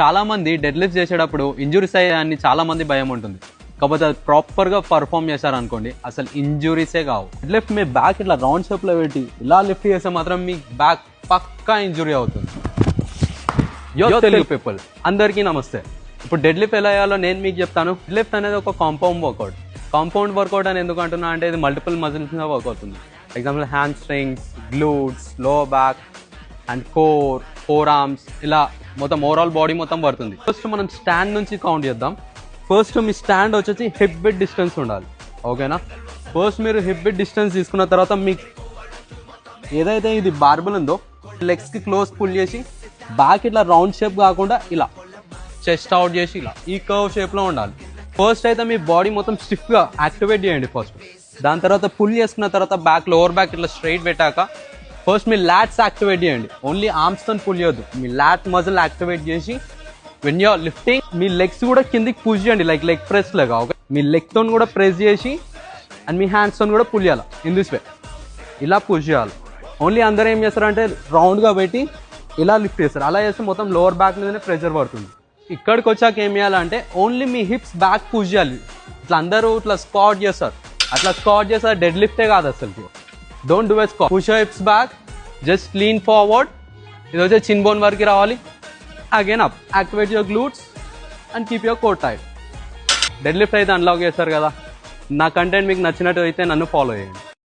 చాలా మంది dead lift చేసేటప్పుడు ఇంజురీస్ అయ్యాయని చాలా మంది భయం ఉంటుంది. కాకపోతే అది ప్రాపర్గా పర్ఫామ్ చేశారనుకోండి అసలు ఇంజురీసే కావు. డెడ్ లిఫ్ట్ మీ బ్యాక్ ఇట్లా రౌండ్ షేప్లో పెట్టి ఇలా లిఫ్ట్ చేస్తే మాత్రం మీ బ్యాక్ పక్కా ఇంజురీ అవుతుంది. తెలుగు పీపుల్ అందరికీ నమస్తే. ఇప్పుడు డెడ్ లిఫ్ట్ ఎలా అయ్యాలో నేను మీకు చెప్తాను. డెడ్ లిఫ్ట్ అనేది ఒక కాంపౌండ్ వర్కౌట్. కాంపౌండ్ వర్కౌట్ అని ఎందుకు అంటున్నా అంటే ఇది మల్టిపుల్ మజిల్స్ మీద వర్క్ అవుతుంది. Example hand strings, glutes, lower back and core, four arms, ఇలా మొత్తం ఓవరాల్ బాడీ మొత్తం పడుతుంది. ఫస్ట్ మనం స్టాండ్ నుంచి కౌంట్ చేద్దాం. ఫస్ట్ మీ స్టాండ్ వచ్చేసి హిప్ బిట్ డిస్టెన్స్ ఉండాలి, ఓకేనా? ఫస్ట్ మీరు హిప్ బిట్ డిస్టెన్స్ తీసుకున్న తర్వాత మీకు ఏదైతే ఇది బార్బెల్ ఉందో లెగ్స్కి క్లోజ్ పుల్ చేసి బ్యాక్ ఇట్లా రౌండ్ షేప్ కాకుండా ఇలా చెస్ట్ అవుట్ చేసి ఇలా ఈ కర్వ్ షేప్లో ఉండాలి. ఫస్ట్ అయితే మీ బాడీ మొత్తం స్టిఫ్గా యాక్టివేట్ చేయండి ఫస్ట్. దాని తర్వాత పుల్ చేసుకున్న తర్వాత బ్యాక్ లోవర్ బ్యాక్ ఇట్లా స్ట్రైట్ పెట్టాక ఫస్ట్ మీ లాట్స్ యాక్టివేట్ చేయండి. ఓన్లీ ఆర్మ్స్తో పుల్ చేయొద్దు, మీ లాట్ మజిల్ యాక్టివేట్ చేసి వెన్ యూఆర్ లిఫ్టింగ్ మీ లెగ్స్ కూడా కిందికి పుష్ చేయండి, లైక్ లెగ్ ప్రెస్ లాగా. ఓకే, మీ లెగ్తో కూడా ప్రెస్ చేసి అండ్ మీ హ్యాండ్స్తో కూడా పుల్ చేయాలి. ఇన్ దిస్ వే ఇలా పుష్ చేయాలి. ఓన్లీ అందరూ ఏం చేస్తారంటే రౌండ్గా పెట్టి ఇలా లిఫ్ట్ చేస్తారు. అలా చేస్తే మొత్తం లోవర్ బ్యాక్ మీదనే ప్రెషర్ పడుతుంది. ఇక్కడికి వచ్చాక ఏం చేయాలంటే ఓన్లీ మీ హిప్స్ బ్యాక్ పుష్ చేయాలి. ఇట్లా అందరూ ఇట్లా స్క్వాట్ చేస్తారు, అట్లా స్క్వాట్ చేస్తారు డెడ్ లిఫ్టే కాదు అసలు. Don't do a squat, push your hips back, just lean forward. ఇది వచ్చే చిన్ బోన్ వరకు రావాలి. Again up, activate your glutes and keep your core tight. Dead lift అయితే అన్లాక్ చేస్తారు కదా. నా కంటెంట్ మీకు నచ్చినట్టు అయితే నన్ను ఫాలో చేయండి.